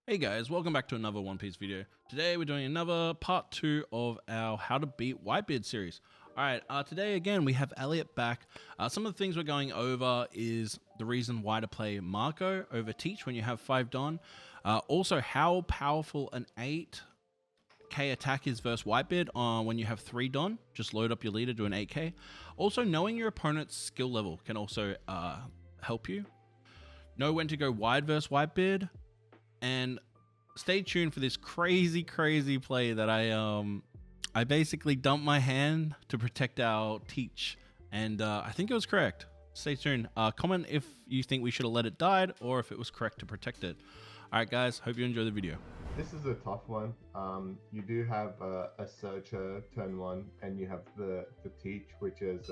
Hey guys, welcome back to another One Piece video. Today we're doing another part 2 of our How to Beat Whitebeard series. Alright, today again we have Elliot back. Some of the things we're going over is the reason why to play Marco over Teach when you have 5 Don. Also how powerful an 8k attack is versus Whitebeard when you have 3 Don. Just load up your leader, do an 8k. Also knowing your opponent's skill level can also help you. Know when to go wide versus Whitebeard. And stay tuned for this crazy play that I basically dumped my hand to protect our Teach, and I think it was correct. Stay tuned. Comment if you think we should have let it die or if it was correct to protect it. All right, guys. Hope you enjoy the video. This is a tough one. You do have a searcher turn 1, and you have the teach, which is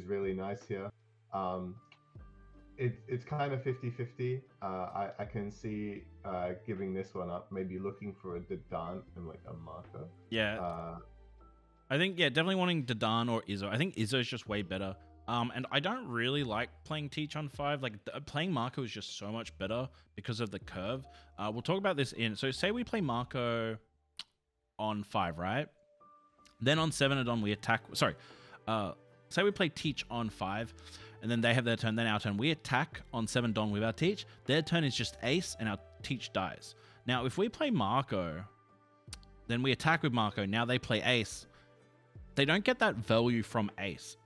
really nice here. It's kind of 50-50. I can see giving this one up, maybe looking for a Dadan and like a Marco. Yeah. I think, definitely wanting Dadan or Izzo. I think Izzo is just way better. And I don't really like playing Teach on 5. Like, playing Marco is just so much better because of the curve. We'll talk about this in... So, say we play Marco on 5, right? Then on 7 and on, we attack... Sorry. Say we play Teach on 5, and then they have their turn, then our turn. We attack on 7 Don with our Teach. Their turn is just Ace, and our Teach dies. Now, if we play Marco, then we attack with Marco. Now they play Ace. They don't get that value from Ace.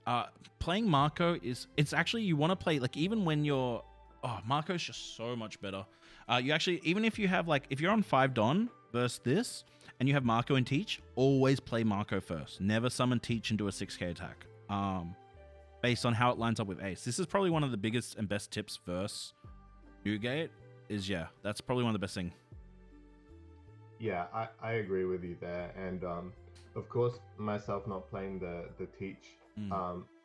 Playing Marco is... It's actually... You want to play... Like, even when you're... Oh, Marco's just so much better. You actually... Even if you have, like... If you're on 5 Don versus this, and you have Marco and Teach, always play Marco first. Never summon Teach and do a 6k attack. Based on how it lines up with Ace. This is probably one of the biggest and best tips versus Newgate. Is, yeah, that's probably one of the best things. Yeah, I agree with you there. And of course, myself not playing the Teach,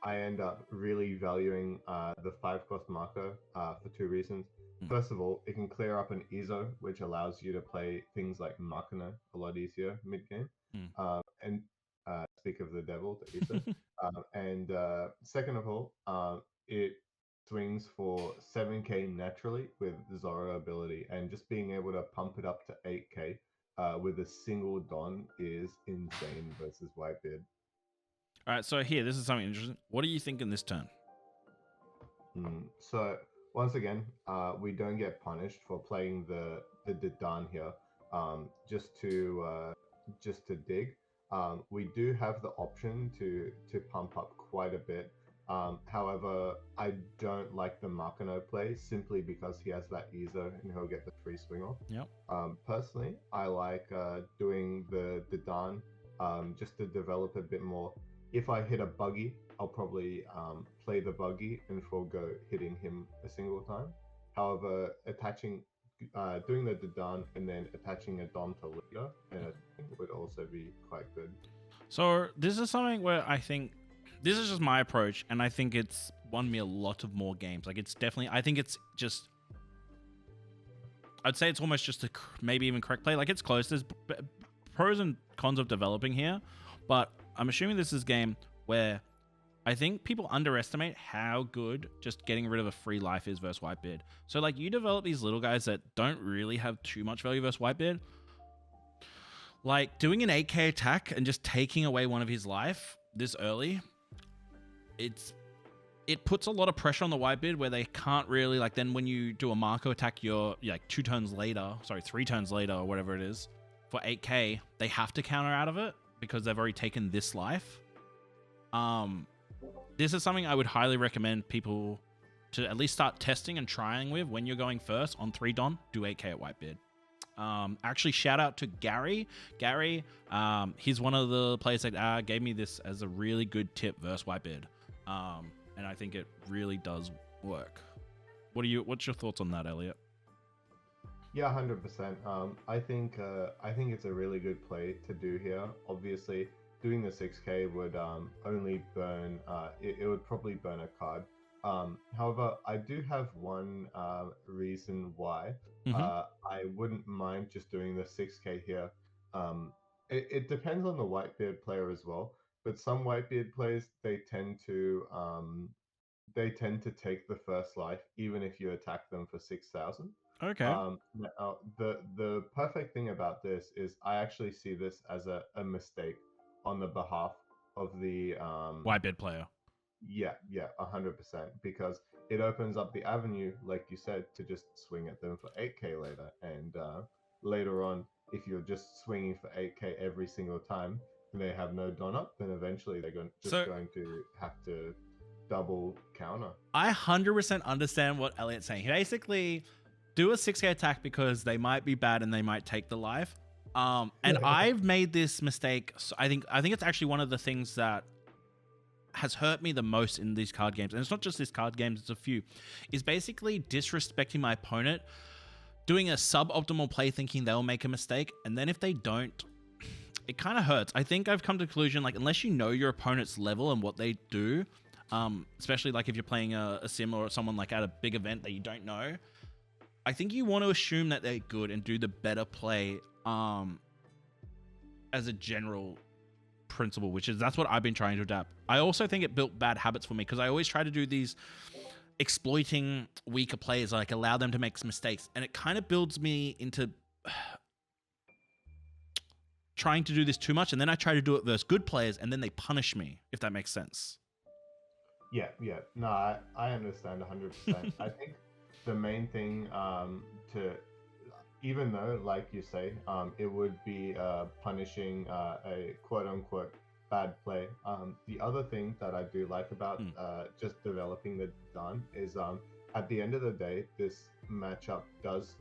I end up really valuing the 5-cost Marco for 2 reasons. First of all, it can clear up an Izzo, which allows you to play things like Makino a lot easier mid-game. And speak of the devil, the Izzo. And second of all, it swings for 7k naturally with Zoro ability, and just being able to pump it up to 8k with a single Don is insane versus Whitebeard. All right, so here, this is something interesting. What do you think in this turn? So once again, we don't get punished for playing the Dadan here, just to dig. We do have the option to pump up quite a bit. However, I don't like the Makino play simply because he has that Izzo and he'll get the free swing off. Yep. Personally, I like doing the Dadan just to develop a bit more. If I hit a buggy, I'll probably play the buggy and forego hitting him a single time. However, doing the Dadan and then attaching a Dom to leader and I think would also be quite good. So this is something where I think this is just my approach, and I think it's won me a lot of more games. Like, it's definitely... I think it's just... I'd say it's almost just a maybe even correct play. Like, it's close. There's pros and cons of developing here, but I'm assuming this is a game where I think people underestimate how good just getting rid of a free life is versus Whitebeard. So, like, you develop these little guys that don't really have too much value versus Whitebeard. Like, doing an 8k attack and just taking away one of his life this early, it puts a lot of pressure on the Whitebeard where they can't really, like, then when you do a Marco attack, you're like 3 turns later, or whatever it is, for 8k, they have to counter out of it because they've already taken this life. This is something I would highly recommend people to at least start testing and trying with when you're going first on 3 Don. Do 8k at Whitebeard. Actually, shout out to Gary. Gary, he's one of the players that gave me this as a really good tip versus Whitebeard. And I think it really does work. What's your thoughts on that, Elliot? Yeah, 100%. I think it's a really good play to do here. Obviously, doing the 6k would only burn. It would probably burn a card. However, I do have one reason why I wouldn't mind just doing the 6k here. It depends on the Whitebeard player as well, but some Whitebeard players they tend to take the first life even if you attack them for 6,000. Okay. The perfect thing about this is I actually see this as a mistake on the behalf of the Whitebeard player. yeah, 100%, because it opens up the avenue, like you said, to just swing at them for 8k later, and later on, if you're just swinging for 8k every single time, and they have no don up, then eventually they're just So going to have to double counter. I 100% understand what Elliot's saying. He basically do a 6k attack because they might be bad and they might take the life. And I've made this mistake. So I think it's actually one of the things that has hurt me the most in these card games, and it's not just these card games, it's a few, is basically disrespecting my opponent, doing a suboptimal play thinking they'll make a mistake, and then if they don't, it kind of hurts. I think I've come to the conclusion, like, unless you know your opponent's level and what they do, especially like if you're playing a sim or someone like at a big event that you don't know, I think you want to assume that they're good and do the better play as a general principle, which is that's what I've been trying to adapt. I also think it built bad habits for me because I always try to do these exploiting weaker players, like allow them to make mistakes, and it kind of builds me into trying to do this too much, and then I try to do it versus good players and then they punish me, if that makes sense. Yeah, no, I understand 100%. I think the main thing to, even though, like you say, it would be punishing a quote unquote bad play. The other thing that I do like about just developing the Dadan is at the end of the day, this matchup does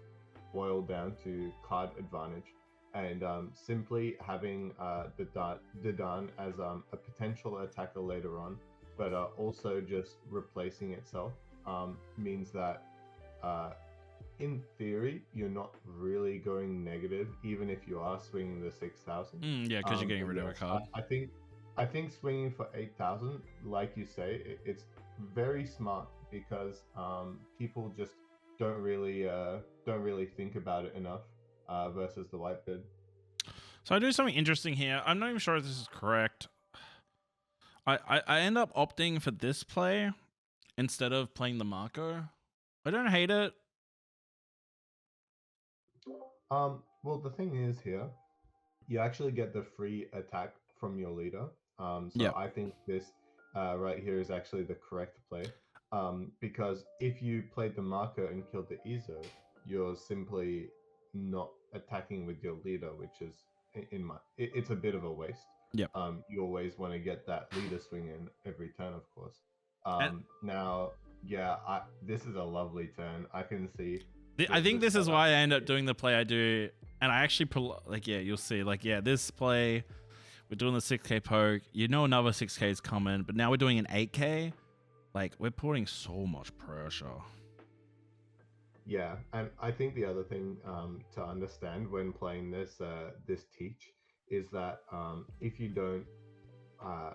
boil down to card advantage. And simply having the Dadan as a potential attacker later on, but also just replacing itself means that in theory, you're not really going negative, even if you are swinging the 6,000. Yeah, because you're getting rid of a card. I think swinging for 8,000, like you say, it's very smart because people just don't really think about it enough versus the Whitebeard. So I do something interesting here. I'm not even sure if this is correct. I end up opting for this play instead of playing the Marco. I don't hate it. Well, the thing is here, you actually get the free attack from your leader. So Yep. I think this right here is actually the correct play. Because if you played the Marco and killed the Izo, you're simply not attacking with your leader, which is it's a bit of a waste. Yep. You always want to get that leader swing in every turn, of course. And Now, yeah, this is a lovely turn. I can see. I think this is why I end up doing the play I do, and I actually you'll see, this play, we're doing the 6k poke. You know another 6k is coming, but now we're doing an 8k. Like, we're putting so much pressure. Yeah, and I think the other thing to understand when playing this this teach is that if you don't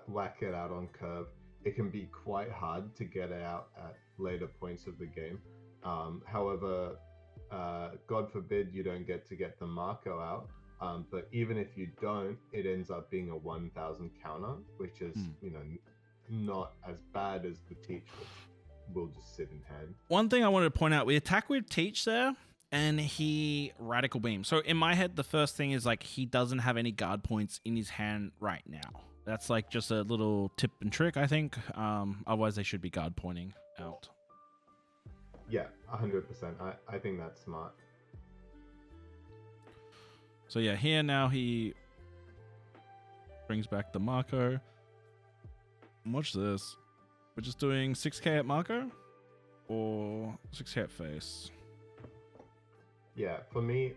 whack it out on curve, it can be quite hard to get out at later points of the game. However, God forbid you don't get the Marco out. But even if you don't, it ends up being a 1,000 counter, which is not as bad as the teach, which will just sit in hand. One thing I wanted to point out: we attack with teach there, and he radical beam. So in my head, the first thing is like he doesn't have any guard points in his hand right now. That's like just a little tip and trick, I think. Otherwise, they should be guard pointing out. Yeah, 100%. I think that's smart. So yeah, here now he brings back the Marco. Watch this. We're just doing 6k at Marco or 6k at face. Yeah, for me,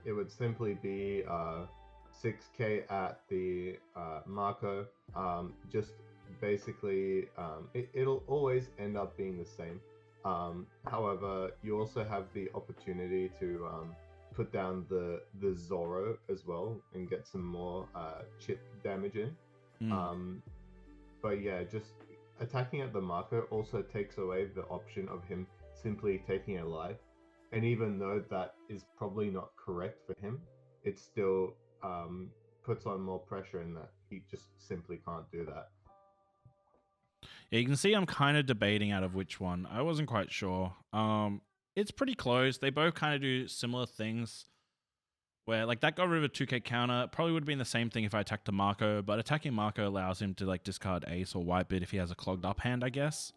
it would simply be 6k at the Marco. Just basically, it'll always end up being the same. However, you also have the opportunity to put down the Zoro as well and get some more chip damage in. But yeah, just attacking at the Marco also takes away the option of him simply taking a life. And even though that is probably not correct for him, it still puts on more pressure in that he just simply can't do that. Yeah, you can see I'm kind of debating out of which one. I wasn't quite sure. it's pretty close. They both kind of do similar things. Where like that got rid of a 2K counter. Probably would have been the same thing if I attacked a Marco, but attacking Marco allows him to like discard Ace or Whitebeard if he has a clogged up hand, I guess.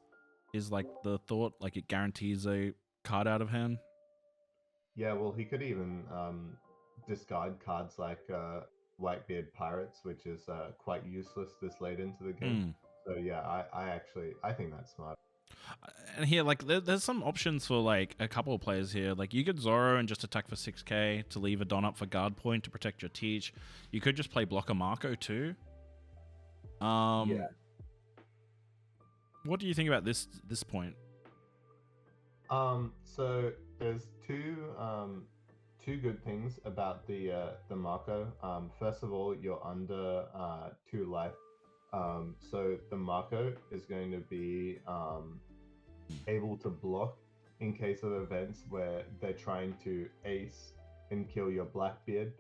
Is like the thought. Like it guarantees a card out of hand. Yeah, well, he could even discard cards like Whitebeard Pirates, which is quite useless this late into the game. So yeah, I think that's smart. And here, like, there's some options for like a couple of players here. Like, you could Zoro and just attack for 6k to leave a Don up for guard point to protect your Teach. You could just play Blocker Marco too. Yeah. What do you think about this point? So there's two good things about the Marco. First of all, you're under 2 life. So the Marco is going to be able to block in case of events where they're trying to ace and kill your Blackbeard.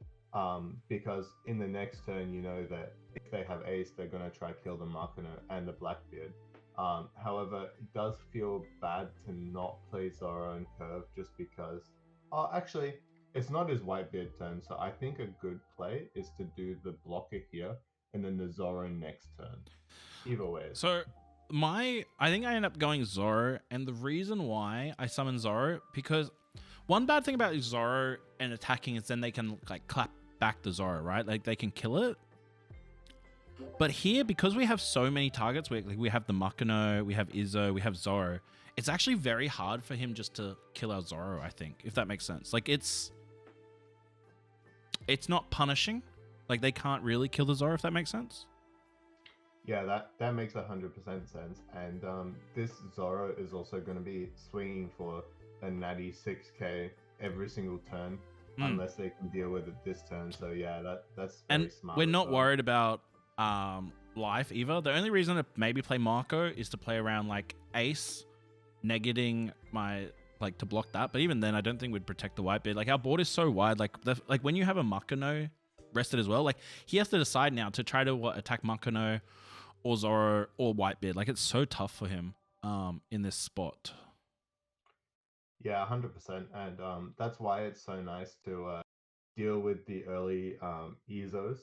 Because in the next turn, you know that if they have ace, they're going to try kill the Marco and the Blackbeard. However, it does feel bad to not play Zoro and Curve just because. Oh, actually, it's not his Whitebeard turn, so I think a good play is to do the blocker here and then the Zoro next turn. Either way. So I think I end up going Zoro, and the reason why I summon Zoro, because one bad thing about Zoro and attacking is then they can like clap back the Zoro, right? Like they can kill it. But here, because we have so many targets, we have the Makino, we have Izzo, we have Zoro, it's actually very hard for him just to kill our Zoro, I think, if that makes sense. Like, it's not punishing. Like, they can't really kill the Zoro, if that makes sense. Yeah, that makes 100% sense. And this Zoro is also going to be swinging for a natty 6k every single turn, unless they can deal with it this turn. So yeah, that's very smart. We're not worried about life either. The only reason to maybe play Marco is to play around like Ace, negating my like to block that. But even then, I don't think we'd protect the Whitebeard. Like our board is so wide. Like when you have a Makino rested as well, like he has to decide now to try to attack Makino or Zoro or Whitebeard. Like it's so tough for him in this spot. Yeah, 100%, and that's why it's so nice to deal with the early Ezos.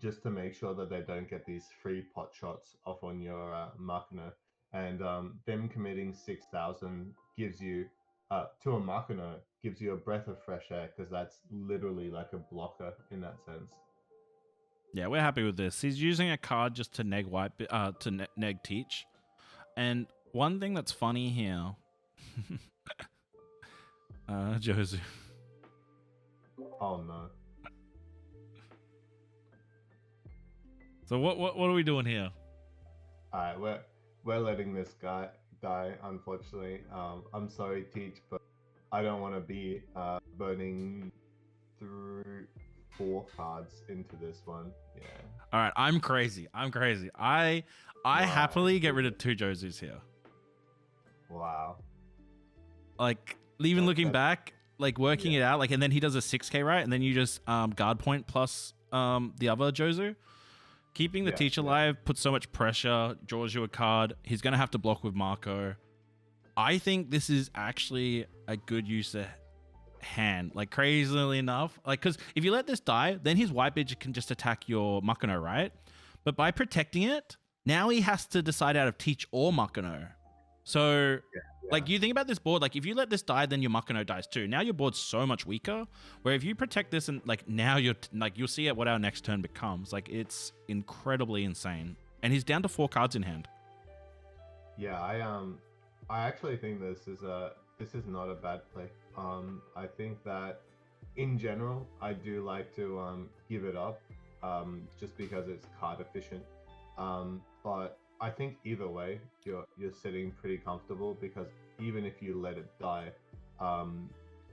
Just to make sure that they don't get these free pot shots off on your Makino. And them committing 6,000 gives you, to a Makino, gives you a breath of fresh air, because that's literally like a blocker in that sense. Yeah, we're happy with this. He's using a card just to neg neg Teach. And one thing that's funny here, Josu. Oh no. So what are we doing here? Alright, we're letting this guy die, unfortunately. I'm sorry, Teach, but I don't want to be burning through 4 cards into this one. Yeah. All right, I'm crazy. I happily get rid of 2 Josus here. Wow. Like even looking back, like working it out, like, and then he does a 6k, right? And then you just guard point plus the other Josu. Keeping the Teach alive puts so much pressure, draws you a card. He's going to have to block with Marco. I think this is actually a good use of hand, like crazily enough. Like, because if you let this die, then his Whitebeard can just attack your Makino, right? But by protecting it, now he has to decide out of Teach or Makino. So, like, you think about this board, like, if you let this die, then your Makino dies too. Now your board's so much weaker, where if you protect this and, like, now you're, like, you'll see what our next turn becomes. Like, it's incredibly insane. And he's down to 4 cards in hand. Yeah, I actually think this is not a bad play. I think that, in general, I do like to give it up, just because it's card efficient. But I think either way, you're sitting pretty comfortable, because even if you let it die,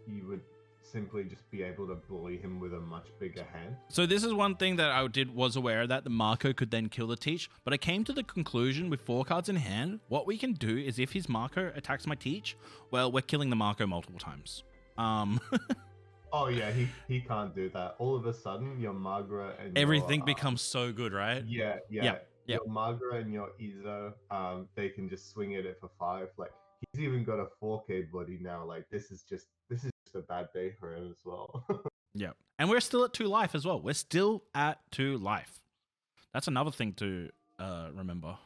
you would simply just be able to bully him with a much bigger hand. So this is one thing that I was aware of, that the Marco could then kill the Teach, but I came to the conclusion with 4 cards in hand, what we can do is if his Marco attacks my Teach, well, we're killing the Marco multiple times. Oh yeah, he can't do that. All of a sudden, your Margaret and everything becomes so good, right? Yeah. Your Margaret and your Izzo, they can just swing at it for 5. Like, he's even got a 4K body now. Like this is just a bad day for him as well. Yeah. And we're still at 2 life as well. We're still at 2 life. That's another thing to remember.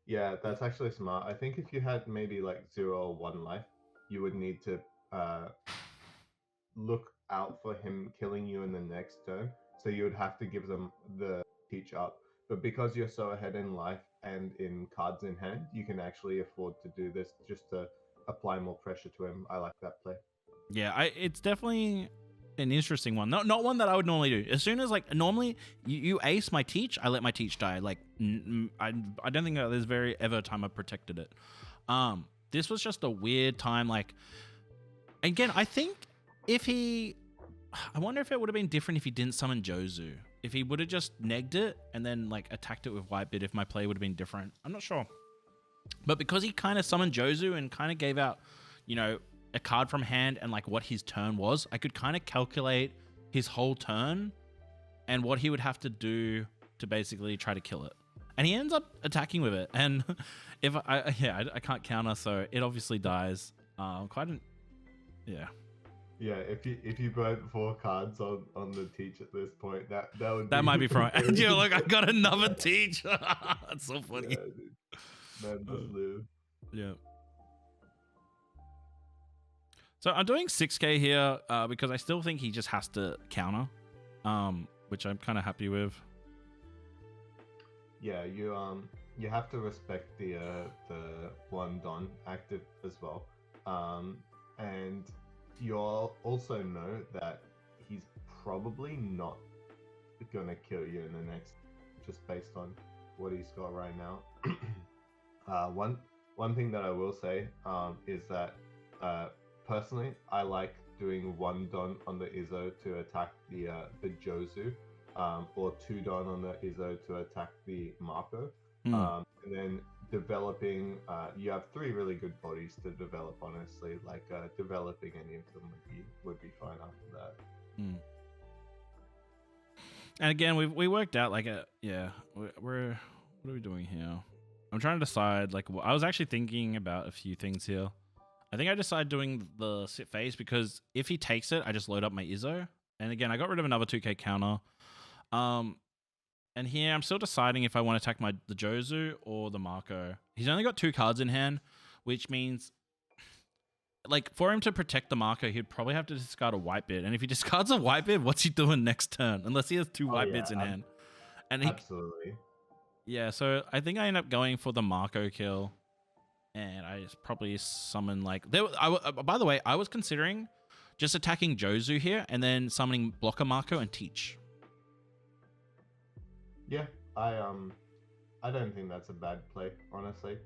Yeah, that's actually smart. I think if you had maybe like 0 or 1 life, you would need to look out for him killing you in the next turn. So you would have to give them the teach up. But because you're so ahead in life and in cards in hand, you can actually afford to do this just to apply more pressure to him. I like that play. Yeah, it's definitely an interesting one. Not one that I would normally do. As soon as like normally you ace my teach, I let my teach die. Like I don't think that there's very ever a time I've protected it. This was just a weird time. Like again, I think I wonder if it would have been different if he didn't summon Jozu. If he would have just negged it and then like attacked it with Whitebeard, if my play would have been different. I'm not sure. But because he kind of summoned Jozu and kind of gave out, you know, a card from hand and like what his turn was, I could kind of calculate his whole turn and what he would have to do to basically try to kill it. And he ends up attacking with it. And if I can't counter, so it obviously dies. Yeah. Yeah, if you burnt 4 cards on the teach at this point, that might be from. And you're like, I got another teach. That's so funny. Yeah, dude. Man, just live. Yeah. So I'm doing 6k here because I still think he just has to counter, which I'm kind of happy with. Yeah, you have to respect the one Don active as well, and you'll also know that he's probably not gonna kill you in the next, just based on what he's got right now. One thing that I will say is that personally I like doing 1 Don on the Izzo to attack the Jozu, or 2 Don on the Izzo to attack the Marco, and then developing. You have 3 really good bodies to develop. Honestly, like developing any of them would be fine after that. And again, we worked out like we're what are we doing here? I'm trying to decide. Like, I was actually thinking about a few things here. I think I decided doing the sit face because if he takes it, I just load up my Izzo. And again, I got rid of another 2k counter. And here I'm still deciding if I want to attack the Jozu or the Marco. He's only got 2 cards in hand, which means like for him to protect the Marco, he'd probably have to discard a Whitebeard. And if he discards a Whitebeard, what's he doing next turn? Unless he has 2 Whitebeards in hand. And absolutely. Yeah, so I think I end up going for the Marco kill. And I just probably summon like by the way, I was considering just attacking Jozu here and then summoning Blocker Marco and Teach. Yeah, I don't think that's a bad play, honestly.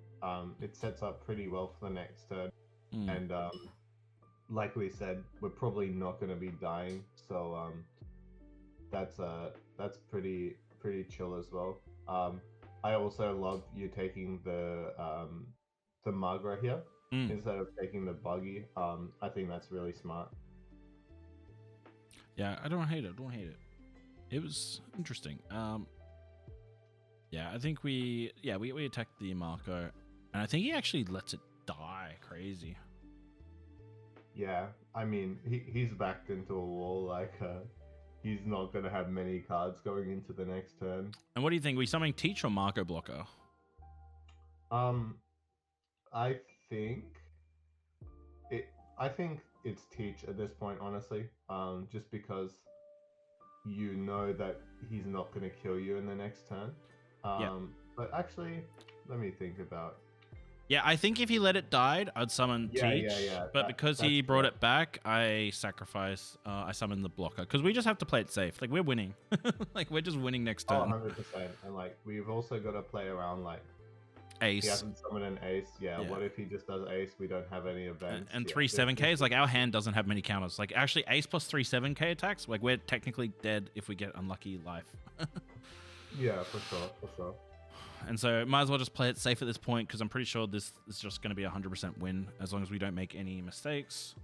It sets up pretty well for the next turn, and like we said, we're probably not going to be dying, so that's pretty chill as well. I also love you taking the Magra here instead of taking the Buggy. I think that's really smart. Yeah, I don't hate it. It was interesting. Yeah, I think we attacked the Marco, and I think he actually lets it die. Crazy. Yeah, I mean, he's backed into a wall. Like, he's not going to have many cards going into the next turn. And what do you think? We summoning Teach or Marco Blocker? I think it's Teach at this point, honestly. Just because you know that he's not going to kill you in the next turn. But actually, let me think about. Yeah, I think if he let it die, I'd summon Teach. Yeah. But because he brought it back, I summon the Blocker. Because we just have to play it safe. Like, we're winning. Like, we're just winning next turn. 100%. And, like, we've also got to play around, like, Ace. He hasn't summoned an ace. Yeah, what if he just does ace? We don't have any events. And 3 7Ks, like, our hand doesn't have many counters. Like, actually, ace plus 3 7K attacks, like, we're technically dead if we get unlucky life. Yeah, for sure. And so might as well just play it safe at this point because I'm pretty sure this is just going to be a 100% win as long as we don't make any mistakes.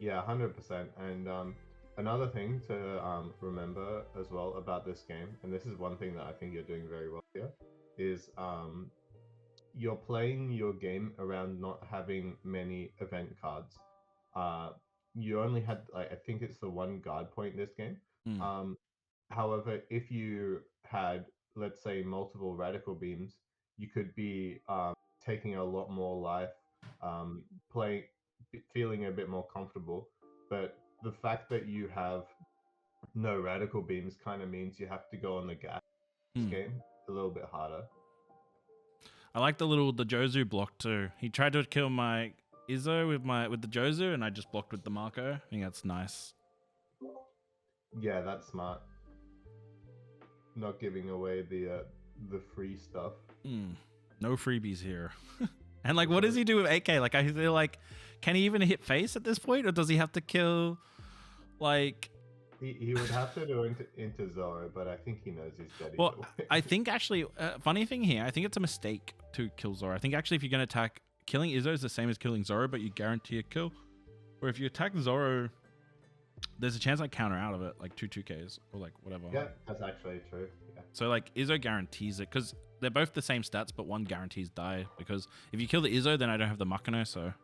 Yeah, 100%. And another thing to remember as well about this game, and this is one thing that I think you're doing very well here, is you're playing your game around not having many event cards. Uh, you only had like I think it's the one guard point this game. Mm. However, if you had, let's say, multiple radical beams, you could be taking a lot more life, um, playing, feeling a bit more comfortable. But the fact that you have no radical beams kind of means you have to go on the gas Mm. game a little bit harder. I like the Jozu block too. He tried to kill my Izzo with the Jozu, and I just blocked with the Marco. I think that's nice. Yeah, that's smart. Not giving away the free stuff. No freebies here. And like, what does he do with 8K? Like, I feel like, can he even hit face at this point, or does he have to kill? Like, he would have to go into Zoro, but I think he knows he's dead. Well, I think actually, funny thing here, I think it's a mistake to kill Zoro. I think actually, if you're going to attack, killing Izzo is the same as killing Zoro, but you guarantee a kill. Or if you attack Zoro, there's a chance I counter out of it, like 2-2Ks or like whatever. Yeah, that's actually true. Yeah. So like Izzo guarantees it because they're both the same stats, but one guarantees die. Because if you kill the Izzo, then I don't have the Makano. So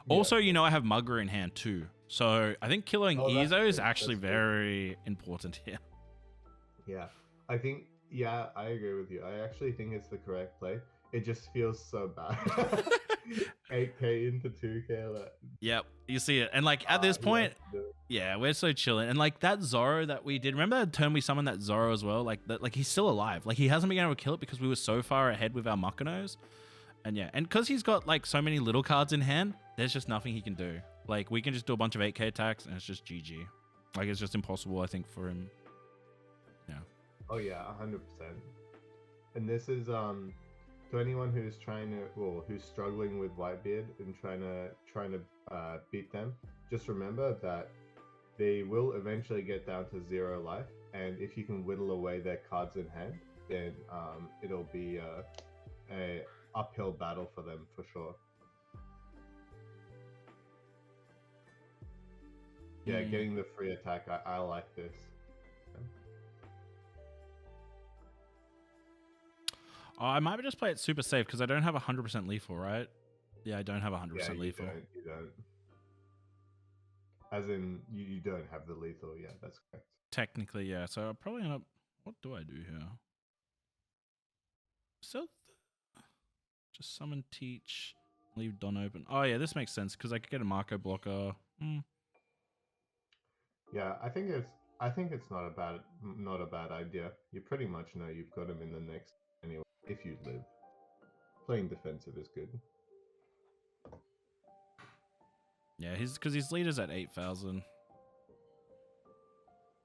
also, you know, I have Mugger in hand too. So I think killing Izzo is actually very important here. Yeah, I think, yeah, I agree with you. I actually think it's the correct play. It just feels so bad. 8K into 2K. Like, yep, you see it. And like at this point, yeah, we're so chilling. And like that Zoro that we did, remember that turn we summoned that Zoro as well? Like that, like he's still alive. Like he hasn't been able to kill it because we were so far ahead with our Makanos. And yeah, and because he's got like so many little cards in hand, there's just nothing he can do. Like we can just do a bunch of 8K attacks and it's just GG. Like it's just impossible, I think, for him. Yeah. Oh yeah, 100%. And this is to anyone who's trying to, well, who's struggling with Whitebeard and trying to beat them, just remember that they will eventually get down to 0 life, and if you can whittle away their cards in hand, then it'll be a uphill battle for them for sure. Yeah, getting the free attack, I like this. Oh, I might just play it super safe because I don't have 100% lethal, right? Yeah, I don't have 100% lethal. You don't. As in, you don't have the lethal. Yeah, that's correct. Technically, yeah. So I'll probably end up... What do I do here? So, just summon, teach, leave Don open. Oh, yeah, this makes sense because I could get a Marco blocker. Yeah, I think it's not a bad idea. You pretty much know you've got him in the next anyway. If you live, playing defensive is good. Yeah, because his leader's at 8,000.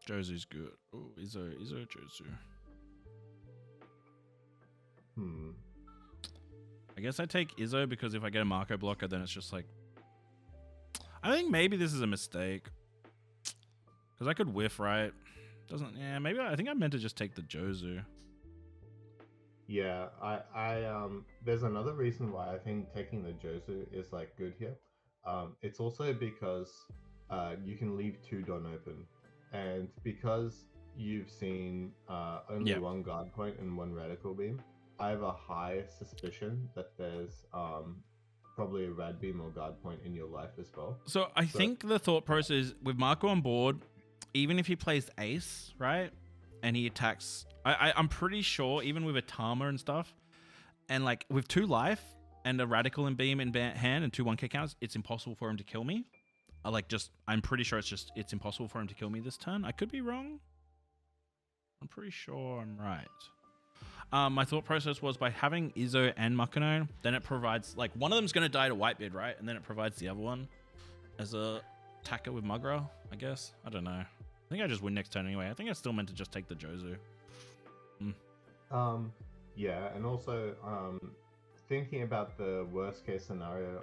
Jozu's good. Oh, Izzo Jozu. I guess I take Izzo because if I get a Marco blocker, then it's just like... I think maybe this is a mistake. Because I could whiff, right? Doesn't... Yeah, maybe I think I meant to just take the Jozu. Yeah, I there's another reason why I think taking the Jozu is like good here. It's also because you can leave 2 Don open, and because you've seen only one guard point and 1 radical beam, I have a high suspicion that there's probably a rad beam or guard point in your life as well. So I think the thought process with Marco on board, even if he plays ace, right, and he attacks, I'm pretty sure even with a Tama and stuff, and like with 2 life and a radical and beam in hand and 2 1K counters, it's impossible for him to kill me. I'm pretty sure it's impossible for him to kill me this turn. I could be wrong. I'm pretty sure I'm right. My thought process was by having Izzo and Makano, then it provides, like, one of them's going to die to Whitebeard, right? And then it provides the other one as a attacker with Mugra, I guess. I don't know. I think I just win next turn anyway. I think I still meant to just take the Jozu. Yeah, and also, thinking about the worst case scenario,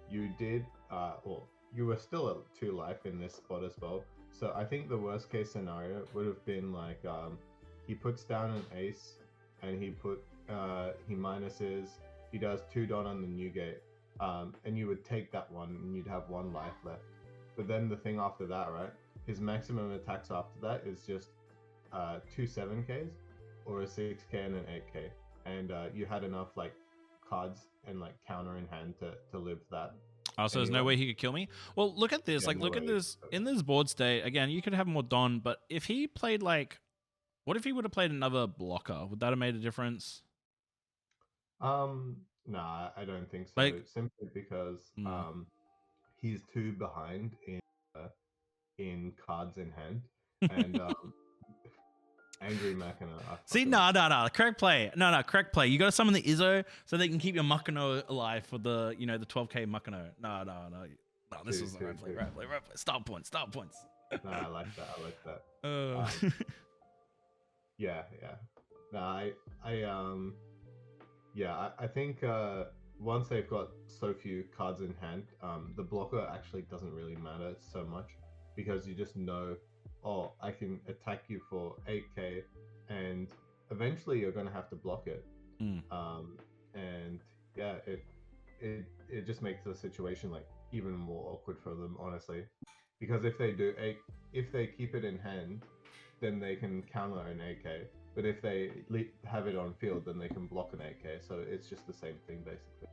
you did, well, you were still at 2 life in this spot as well. So I think the worst case scenario would have been like, he puts down an ace, and he minuses, he does 2 Don on the new gate, and you would take that one, and you'd have 1 life left. But then the thing after that, right? His maximum attacks after that is just 2 7Ks or a 6K and an 8K. and you had enough like cards and like counter in hand to live that. Oh, so there's no Anyway. way he could kill me? Well, look at this. Yeah, Like, no look at way. this. In this board state, again, you could have more Don, but if he played like, what if he would have played another blocker? Would that have made a difference? Nah, I don't think so. Like, Simply because mm. he's too behind in cards in hand, and Angry Machina. See, no, correct play. No, correct play. You got to summon the Izzo so they can keep your Machino alive for the, you know, the 12k Machino. No. This was the right play. Stop points. Nah, I like that. Yeah. Nah, I think once they've got so few cards in hand, the blocker actually doesn't really matter so much because you just know, oh, I can attack you for 8k, and eventually you're gonna have to block it. And yeah, it just makes the situation like even more awkward for them, honestly, because if they keep it in hand, then they can counter an 8k. But if they have it on field, then they can block an 8k. So it's just the same thing, basically.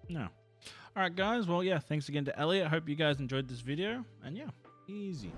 No. All right, guys. Well, yeah, thanks again to Elliot. Hope you guys enjoyed this video. And yeah, easy.